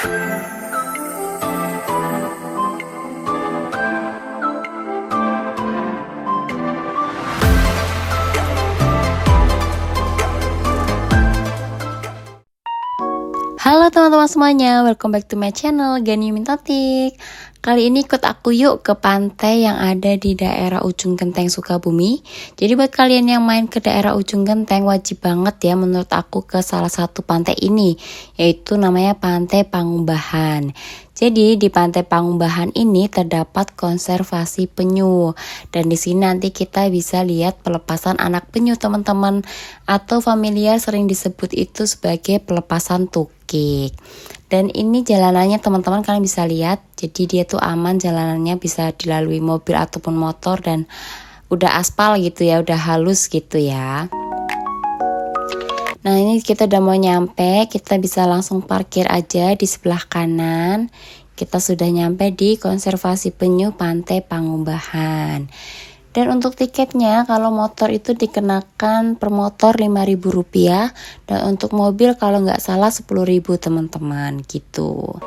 Halo teman-teman semuanya, welcome back to my channel Gani Mintotik. Kali ini ikut aku yuk ke pantai yang ada di daerah Ujung Genteng Sukabumi. Jadi buat kalian yang main ke daerah Ujung Genteng wajib banget ya menurut aku ke salah satu pantai ini, yaitu namanya Pantai Pangumbahan. Jadi di Pantai Pangumbahan ini terdapat konservasi penyu, dan di sini nanti kita bisa lihat pelepasan anak penyu teman-teman, atau familiar sering disebut itu sebagai pelepasan tukik. Dan ini jalanannya teman-teman kalian bisa lihat, jadi dia tuh aman, jalanannya bisa dilalui mobil ataupun motor dan udah aspal gitu ya, udah halus gitu ya. Nah ini kita udah mau nyampe, kita bisa langsung parkir aja di sebelah kanan. Kita sudah nyampe di konservasi penyu Pantai Pangumbahan. Dan untuk tiketnya kalau motor itu dikenakan per motor Rp5.000, dan untuk mobil kalau nggak salah Rp10.000 teman-teman gitu.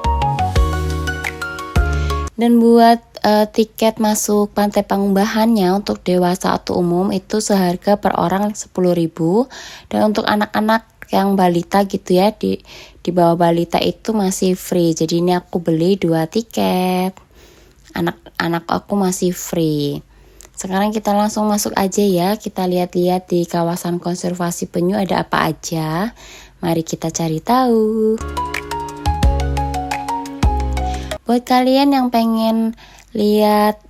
Dan buat tiket masuk Pantai Pangumbahannya untuk dewasa atau umum itu seharga per orang Rp10.000, dan untuk anak-anak yang balita gitu ya, di bawah balita itu masih free. Jadi ini aku beli 2 tiket, anak-anak aku masih free. Sekarang kita langsung masuk aja ya, kita lihat-lihat di kawasan konservasi penyu ada apa aja. Mari kita cari tahu. Buat kalian yang pengen lihat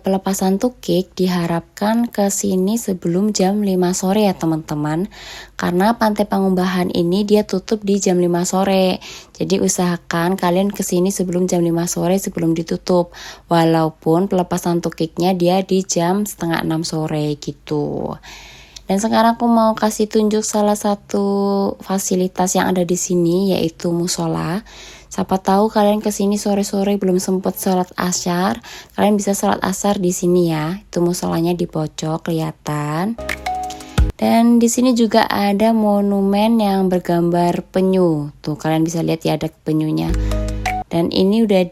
pelepasan tukik, diharapkan ke sini sebelum jam 5 sore ya teman-teman. Karena Pantai Pangumbahan ini dia tutup di jam 5 sore. Jadi usahakan kalian ke sini sebelum jam 5 sore sebelum ditutup. Walaupun pelepasan tukiknya dia di jam setengah 6 sore gitu. Dan sekarang aku mau kasih tunjuk salah satu fasilitas yang ada di sini, yaitu musola. Siapa tahu kalian kesini sore-sore belum sempat sholat asyar, kalian bisa sholat asar di sini ya. Itu musolanya di pojok kelihatan. Dan di sini juga ada monumen yang bergambar penyu. Tuh kalian bisa lihat ya ada penyunya. Dan ini udah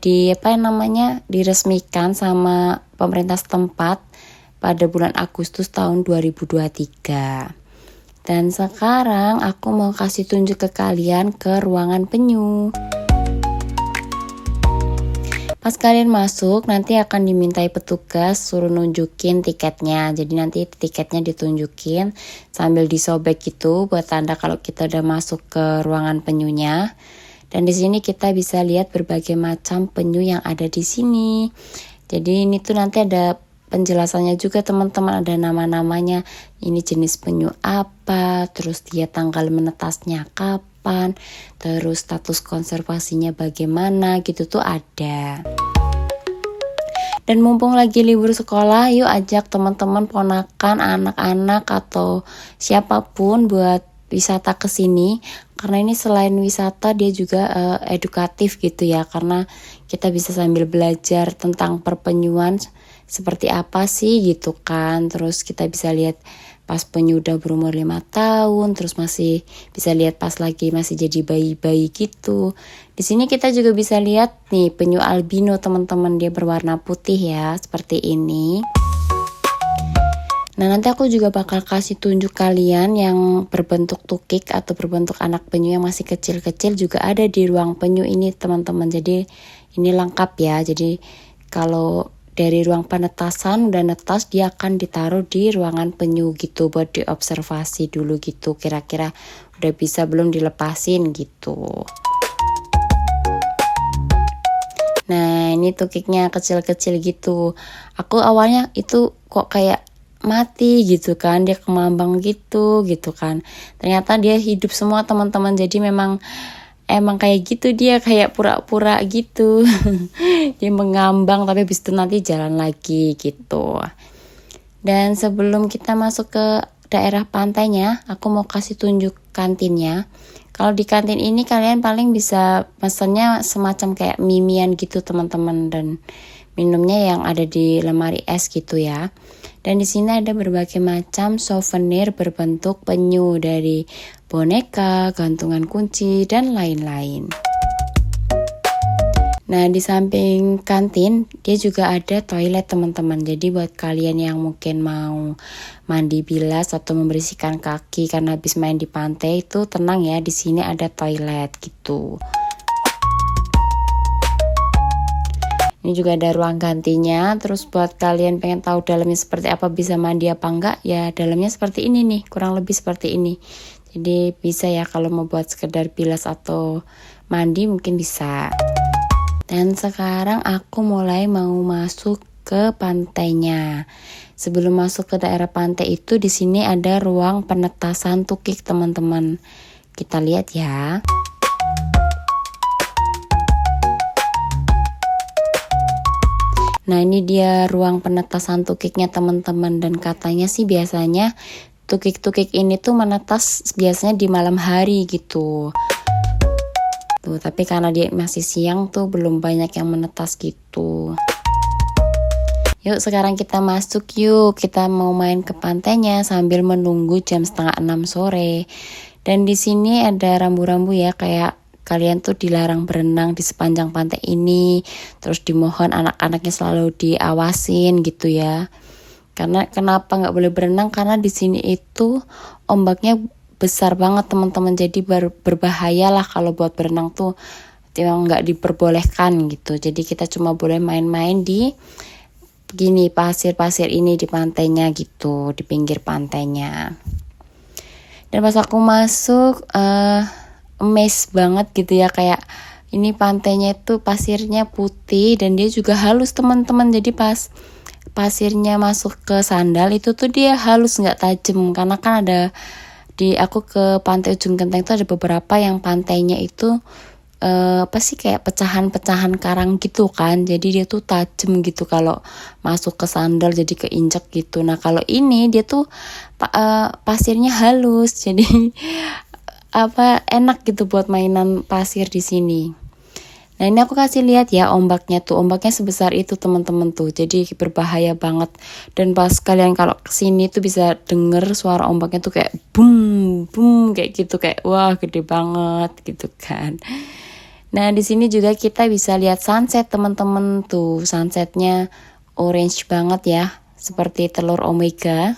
diresmikan sama pemerintah setempat pada bulan Agustus tahun 2023. Dan sekarang aku mau kasih tunjuk ke kalian ke ruangan penyu. Pas kalian masuk nanti akan dimintai petugas suruh nunjukin tiketnya. Jadi nanti tiketnya ditunjukin sambil disobek gitu buat tanda kalau kita udah masuk ke ruangan penyunya. Dan di sini kita bisa lihat berbagai macam penyu yang ada di sini. Jadi ini tuh nanti ada penjelasannya juga teman-teman, ada nama-namanya. Ini jenis penyu apa, terus dia tanggal menetasnya kapan, terus status konservasinya bagaimana gitu tuh ada. Dan mumpung lagi libur sekolah, yuk ajak teman-teman, ponakan, anak-anak atau siapapun buat wisata ke sini. Karena ini selain wisata dia juga edukatif gitu ya, karena kita bisa sambil belajar tentang perpenyuan seperti apa sih gitu kan. Terus kita bisa lihat pas penyu udah berumur 5 tahun, terus masih bisa lihat pas lagi masih jadi bayi-bayi gitu. Di sini kita juga bisa lihat nih penyu albino teman-teman, dia berwarna putih ya, seperti ini. Nah nanti aku juga bakal kasih tunjuk kalian yang berbentuk tukik atau berbentuk anak penyu yang masih kecil-kecil juga ada di ruang penyu ini teman-teman. Jadi ini lengkap ya, jadi kalau dari ruang penetasan udah netas, dia akan ditaruh di ruangan penyu gitu buat diobservasi dulu gitu, kira-kira udah bisa belum dilepasin gitu. Nah ini tukiknya kecil-kecil gitu. Aku awalnya itu kok kayak mati gitu kan, dia kemambang gitu kan. Ternyata dia hidup semua teman-teman. Jadi emang kayak gitu, dia kayak pura-pura gitu. Dia mengambang tapi habis itu nanti jalan lagi gitu. Dan sebelum kita masuk ke daerah pantainya, aku mau kasih tunjuk kantinnya. Kalau di kantin ini kalian paling bisa pesannya semacam kayak mimian gitu teman-teman, dan minumnya yang ada di lemari es gitu ya. Dan di sini ada berbagai macam souvenir berbentuk penyu, dari boneka, gantungan kunci, dan lain-lain. Nah, di samping kantin, dia juga ada toilet teman-teman. Jadi buat kalian yang mungkin mau mandi bilas atau membersihkan kaki karena habis main di pantai itu tenang ya, di sini ada toilet gitu. Ini juga ada ruang gantinya. Terus buat kalian pengen tahu dalamnya seperti apa, bisa mandi apa enggak, ya dalamnya seperti ini nih, kurang lebih seperti ini. Jadi bisa ya kalau mau buat sekedar bilas atau mandi mungkin bisa. Dan sekarang aku mulai mau masuk ke pantainya. Sebelum masuk ke daerah pantai itu, di sini ada ruang penetasan tukik teman-teman. Kita lihat ya. Nah, ini dia ruang penetasan tukiknya teman-teman, dan katanya sih biasanya tukik-tukik ini tuh menetas biasanya di malam hari gitu. Tuh, tapi karena dia masih siang tuh belum banyak yang menetas gitu. Yuk sekarang kita masuk yuk. Kita mau main ke pantainya sambil menunggu jam 5:30 sore. Dan di sini ada rambu-rambu ya, kayak kalian tuh dilarang berenang di sepanjang pantai ini. Terus dimohon anak-anaknya selalu diawasin gitu ya. Karena kenapa nggak boleh berenang? Karena di sini itu ombaknya besar banget teman-teman, jadi berbahaya lah kalau buat berenang tuh nggak diperbolehkan gitu. Jadi kita cuma boleh main-main di gini pasir-pasir ini di pantainya gitu, di pinggir pantainya. Dan pas aku masuk amazed banget gitu ya, kayak ini pantainya itu pasirnya putih dan dia juga halus teman-teman. Jadi pas pasirnya masuk ke sandal itu tuh dia halus, nggak tajam, karena kan ada aku ke pantai Ujung Genteng itu ada beberapa yang pantainya itu kayak pecahan-pecahan karang gitu kan, jadi dia tuh tajam gitu kalau masuk ke sandal, jadi keinjek gitu. Nah kalau ini dia tuh pasirnya halus, jadi enak gitu buat mainan pasir di sini. Nah ini aku kasih lihat ya ombaknya sebesar itu teman-teman tuh, jadi berbahaya banget. Dan pas kalian kalau kesini tuh bisa denger suara ombaknya tuh kayak boom boom kayak gitu, kayak wah gede banget gitu kan. Nah di sini juga kita bisa lihat sunset teman-teman tuh, sunsetnya orange banget ya, seperti telur omega.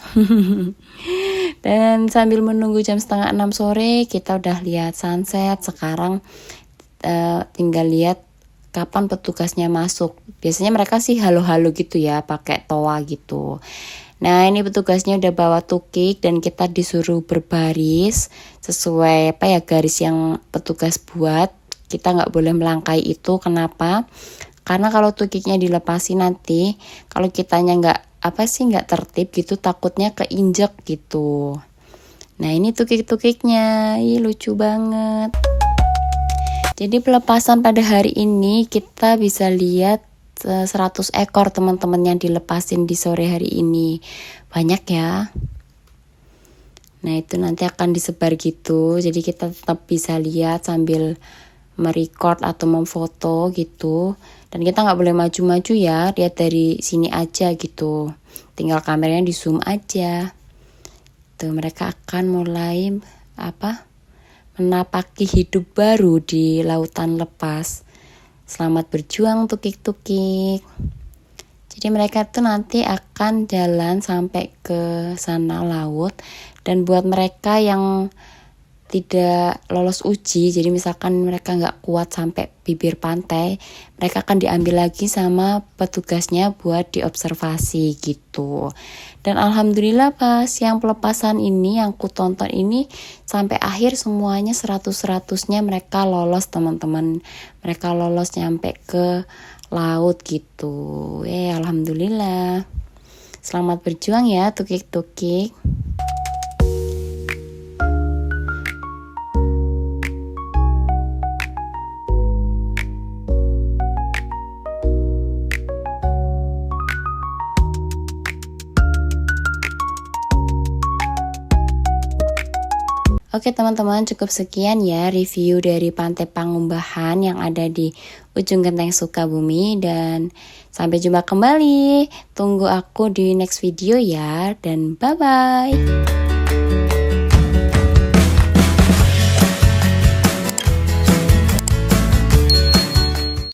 Dan sambil menunggu jam 5:30 sore kita udah lihat sunset. Sekarang tinggal lihat kapan petugasnya masuk. Biasanya mereka sih halo-halo gitu ya, pakai toa gitu. Nah ini petugasnya udah bawa tukik dan kita disuruh berbaris sesuai garis yang petugas buat. Kita nggak boleh melangkai itu. Kenapa? Karena kalau tukiknya dilepasin nanti, kalau kitanya nggak tertib gitu, takutnya keinjek gitu. Nah ini tukik-tukiknya, lucu banget. Jadi pelepasan pada hari ini kita bisa lihat 100 ekor teman-teman yang dilepasin di sore hari ini. Banyak ya. Nah itu nanti akan disebar gitu, jadi kita tetap bisa lihat sambil merecord atau memfoto gitu. Dan kita nggak boleh maju-maju ya, lihat dari sini aja gitu. Tinggal kameranya di zoom aja. Tuh mereka akan mulai menapaki hidup baru di lautan lepas. Selamat berjuang tukik-tukik. Jadi mereka tuh nanti akan jalan sampai ke sana laut. Dan buat mereka yang tidak lolos uji, jadi misalkan mereka nggak kuat sampai bibir pantai, mereka akan diambil lagi sama petugasnya buat diobservasi gitu. Dan alhamdulillah pas yang pelepasan ini, yang ku tonton ini sampai akhir semuanya 100-100-nya mereka lolos teman-teman. Mereka lolos nyampe ke laut gitu. Alhamdulillah. Selamat berjuang ya tukik-tukik. Oke teman-teman, cukup sekian ya review dari Pantai Pangumbahan yang ada di Ujung Genteng Sukabumi. Dan sampai jumpa kembali. Tunggu aku di next video ya. Dan bye-bye.